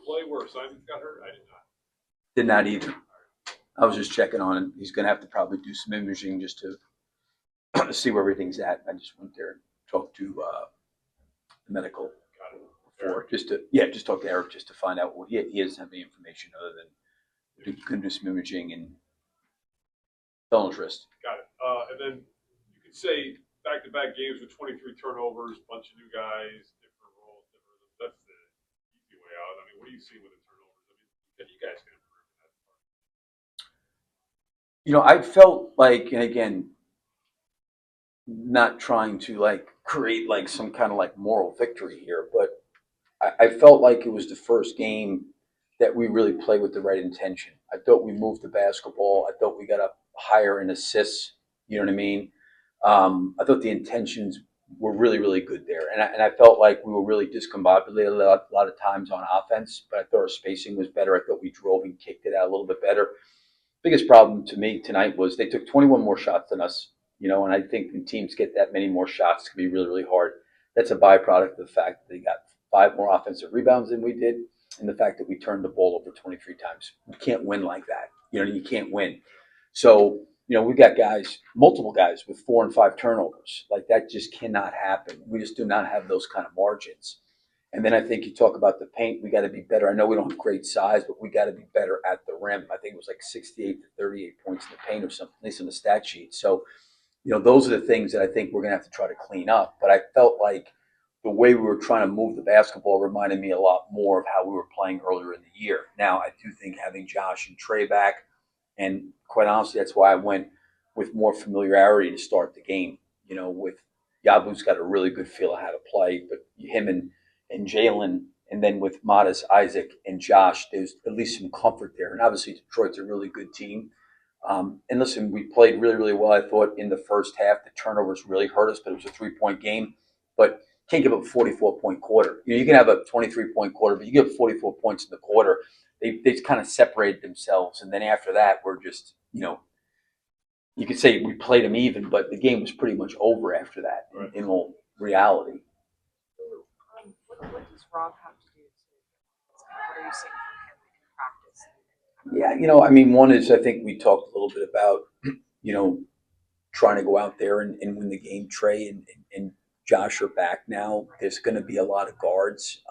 play where Simons got hurt? I did not. Did not either. I was just checking on him. He's going to have to probably do some imaging just to see where everything's at. I just went there and talked to the medical before, just talk to Eric just to find out. Well, he doesn't have any information other than going to do some imaging and fell on his wrist. Got it. And then you could say back-to-back games with 23 turnovers, bunch of new guys, different roles, that's the easy way out. I mean, what do you see with the turnovers? I mean, you guys can improve in that part. I felt like, and again, not trying to create some kind of moral victory here, but I felt like it was the first game that we really played with the right intention. I thought we moved the basketball. I thought we got up higher in assists. You know what I mean? I thought the intentions were really, really good there. And I felt like we were really discombobulated a lot of times on offense, but I thought our spacing was better. I thought we drove and kicked it out a little bit better. Biggest problem to me tonight was they took 21 more shots than us, and I think when teams get that many more shots, it can be really, really hard. That's a byproduct of the fact that they got 5 more offensive rebounds than we did, and the fact that we turned the ball over 23 times. You can't win like that. You can't win. So, we've got multiple guys with 4 and 5 turnovers. That just cannot happen. We just do not have those kind of margins. And then I think you talk about the paint. We got to be better. I know we don't have great size, but we got to be better at the rim. I think it was 68 to 38 points in the paint or something, at least on the stat sheet. So, those are the things that I think we're going to have to try to clean up. But I felt like the way we were trying to move the basketball reminded me a lot more of how we were playing earlier in the year. Now, I do think having Josh and Trey back, and quite honestly, that's why I went with more familiarity to start the game. With Yabu's got a really good feel of how to play, but him and Jalen, and then with Matas, Isaac, and Josh, there's at least some comfort there. And obviously, Detroit's a really good team. And listen, we played really, really well. I thought in the first half, the turnovers really hurt us, but it was a 3-point game. But can't give up a 44-point quarter. You can have a 23-point quarter, but you give 44 points in the quarter. They kind of separated themselves. And then after that, we're just, you could say we played them even, but the game was pretty much over after that in all reality. What does Rob have to do what are you seeing from him in practice? Yeah, one is I think we talked a little bit about, trying to go out there and win the game. Trey and Josh are back now. There's going to be a lot of guards.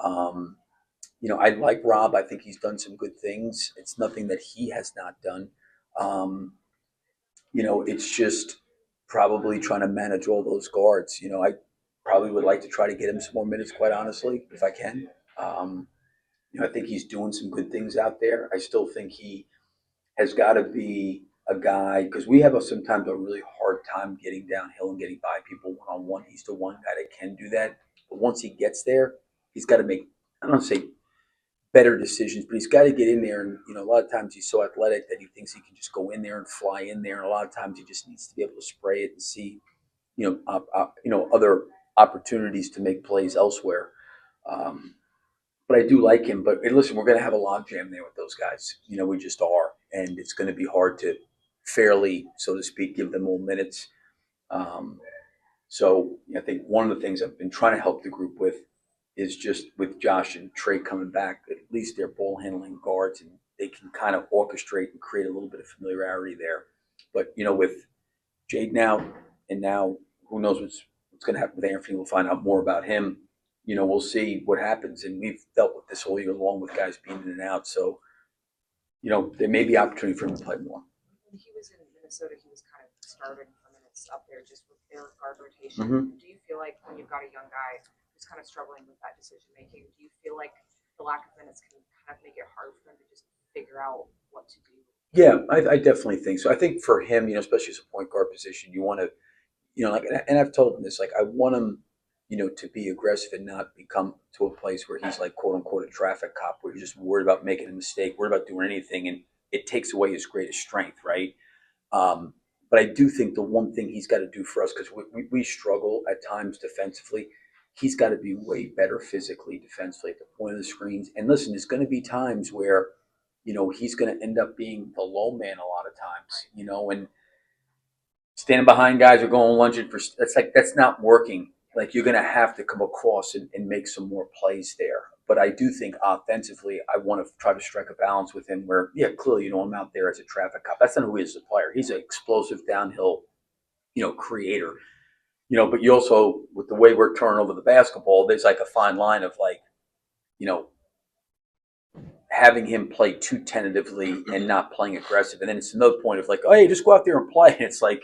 I like Rob. I think he's done some good things. It's nothing that he has not done. It's just probably trying to manage all those guards. I probably would like to try to get him some more minutes, quite honestly, if I can. I think he's doing some good things out there. I still think he has got to be a guy, because we have sometimes a really hard time getting downhill and getting by people one-on-one. He's the one guy that can do that. But once he gets there, he's got to make, I don't want to say better decisions, but he's got to get in there. And, a lot of times he's so athletic that he thinks he can just go in there and fly in there. And a lot of times he just needs to be able to spray it and see, other opportunities to make plays elsewhere. But I do like him. But listen, we're going to have a logjam there with those guys. We just are. And it's going to be hard to fairly, so to speak, give them all minutes. So I think one of the things I've been trying to help the group with is just with Josh and Trey coming back, at least they're ball handling guards and they can kind of orchestrate and create a little bit of familiarity there. But, with Jade now, and now who knows what's going to happen with Anthony. We'll find out more about him. We'll see what happens. And we've dealt with this whole year long with guys being in and out. So, there may be opportunity for him to play more. When he was in Minnesota, he was kind of starving for minutes up there just with their guard rotation. Mm-hmm. Do you feel like when you've got a young guy who's kind of struggling with that decision making, do you feel like the lack of minutes can kind of make it hard for them to just figure out what to do? Yeah, I definitely think so. I think for him, especially as a point guard position, you want to, and I've told him this, I want him, to be aggressive and not become to a place where he's quote unquote a traffic cop, where he's just worried about making a mistake, worried about doing anything, and it takes away his greatest strength, right? But I do think the one thing he's got to do for us, because we struggle at times defensively, he's got to be way better physically, defensively at the point of the screens. And listen, there's going to be times where, he's going to end up being the low man a lot of times, and standing behind guys or going lunging that's not working. You're going to have to come across and make some more plays there. But I do think offensively, I want to try to strike a balance with him where, yeah, clearly, I'm out there as a traffic cop. That's not who he is as a player. He's an explosive downhill, creator. But you also, with the way we're turning over the basketball, there's like a fine line of like, you know, having him play too tentatively and not playing aggressive. And then it's another point of like, oh, hey, just go out there and play. And it's like,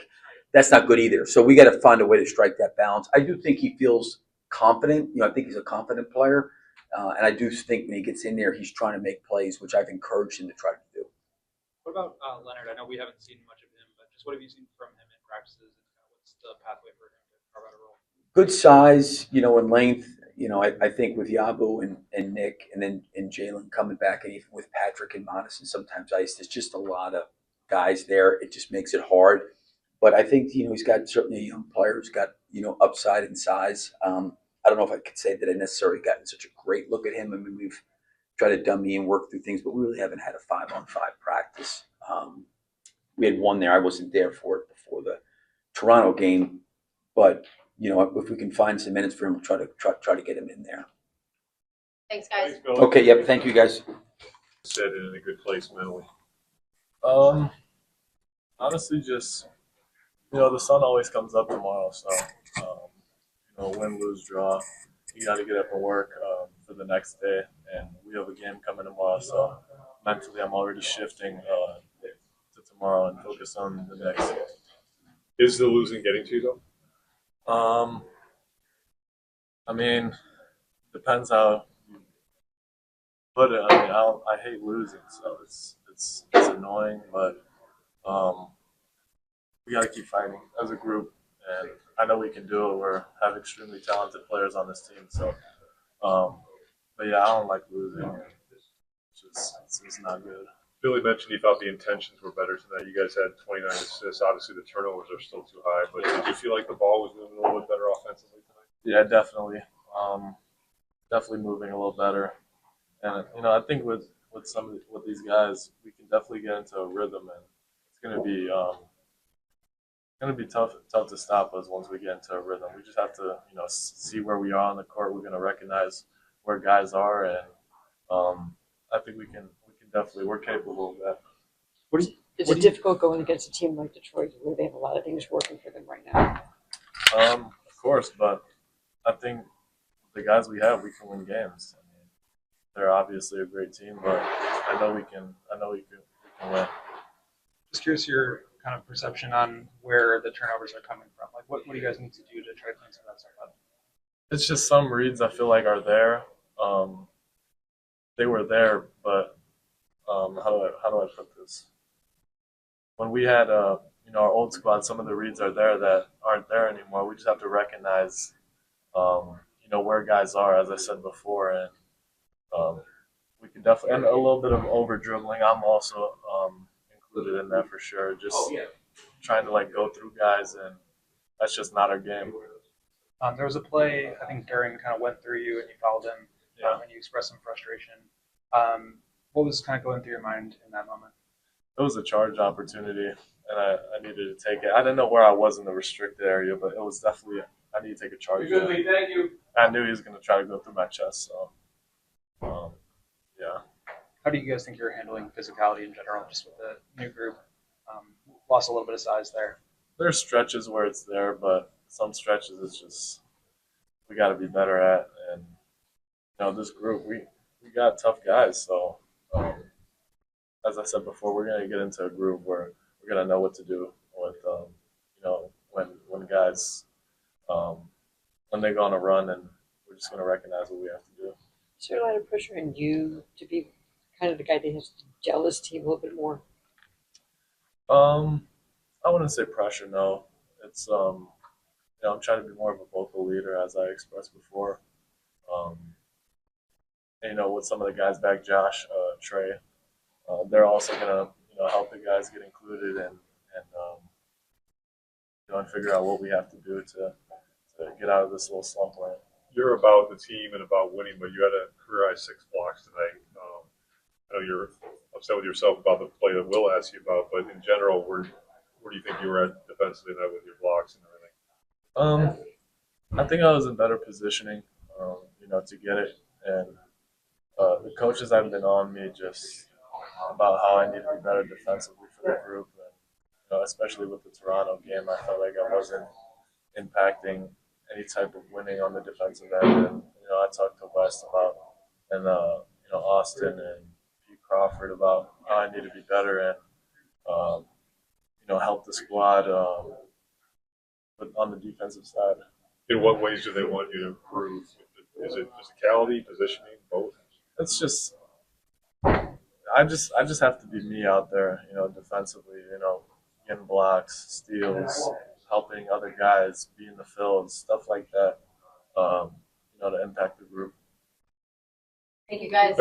that's not good either. So we got to find a way to strike that balance. I do think he feels confident. I think he's a confident player. And I do think when he gets in there, he's trying to make plays, which I've encouraged him to try to do. What about Leonard? I know we haven't seen much of him, but just what have you seen from him in practices, and kind of what's the pathway for him to carve out a role? Good size, and length. I think with Yabu and Nick and Jalen coming back, and even with Patrick and Matas and sometimes Ice, there's just a lot of guys there. It just makes it hard. But I think he's got certainly a young player who's got upside and size. I don't know if I could say that I necessarily gotten such a great look at him. I mean, we've tried to dummy and work through things, but we really haven't had a 5-on-5 practice. We had one there. I wasn't there for it before the Toronto game, but if we can find some minutes for him, we'll try to get him in there. Thanks, guys. Thanks, Billy. Okay. Yep. Thank you, guys. Said it in a good place mentally. Honestly, just the sun always comes up tomorrow, so win, lose, draw, you got to get up and work for the next day, and we have a game coming tomorrow, so mentally I'm already shifting to tomorrow and focus on the next. Is the losing getting to you though? I mean, depends how you put it. I mean, I hate losing, so it's annoying, but we got to keep fighting as a group, and I know we can do it. We have extremely talented players on this team, so. But yeah, I don't like losing. It's just not good. Billy mentioned he thought the intentions were better tonight. You guys had 29 assists. Obviously, the turnovers are still too high, but did you feel like the ball was moving a little bit better offensively tonight? Yeah, definitely. Definitely moving a little better. And I think with these guys, we can definitely get into a rhythm, and it's gonna be tough to stop us once we get into a rhythm. We just have to see where we are on the court. We're gonna recognize where guys are, and I think we can definitely, we're capable of that. Is it difficult going against a team like Detroit where they have a lot of things working for them right now? Of course, but I think the guys we have, we can win games. I mean, they're obviously a great team, but I know we can win. Just curious your kind of perception on where the turnovers are coming from. Like, what do you guys need to do to try to clean some of that stuff up? It's just some reads I feel like are there. They were there, but how do I put this? When we had our old squad, some of the reads are there that aren't there anymore. We just have to recognize where guys are, as I said before, and we can definitely, and a little bit of over dribbling. I'm also included in that for sure. Just trying to go through guys, and that's just not our game. There was a play, I think Duran kind of went through you and you fouled him, and you expressed some frustration. What was kind of going through your mind in that moment? It was a charge opportunity, and I needed to take it. I didn't know where I was in the restricted area, but it was definitely, I need to take a charge. Thank you. I knew he was going to try to go through my chest, so yeah. How do you guys think you're handling physicality in general, just with the new group? Lost a little bit of size there. There's stretches where it's there, but some stretches it's just we got to be better at. And this group, we got tough guys, so as I said before, we're gonna get into a groove where we're gonna know what to do with when guys when they go on a run, and we're just gonna recognize what we have to do. Is there a lot of pressure on you to be kind of the guy that has to gel his team a little bit more? I wouldn't say pressure, no. It's I'm trying to be more of a vocal leader, as I expressed before. With some of the guys back, Josh, Trey, they're also gonna help the guys get included and figure out what we have to do to get out of this little slump we're in. You're about the team and about winning, but you had a career-high 6 blocks tonight. I know you're upset with yourself about the play that Will asked you about, but in general, where do you think you were at defensively tonight with your blocks and everything? I think I was in better positioning, to get it, and the coaches have been on me just about how I need to be better defensively for the group, and especially with the Toronto game, I felt like I wasn't impacting any type of winning on the defensive end. And I talked to West about, and Austin and Pete Crawford about how I need to be better and help the squad but on the defensive side. In what ways do they want you to improve? Is it physicality, positioning, both? It's just I just have to be me out there, defensively, getting blocks, steals, helping other guys, be in the field, stuff like that, to impact the group. Thank you, guys. Thanks.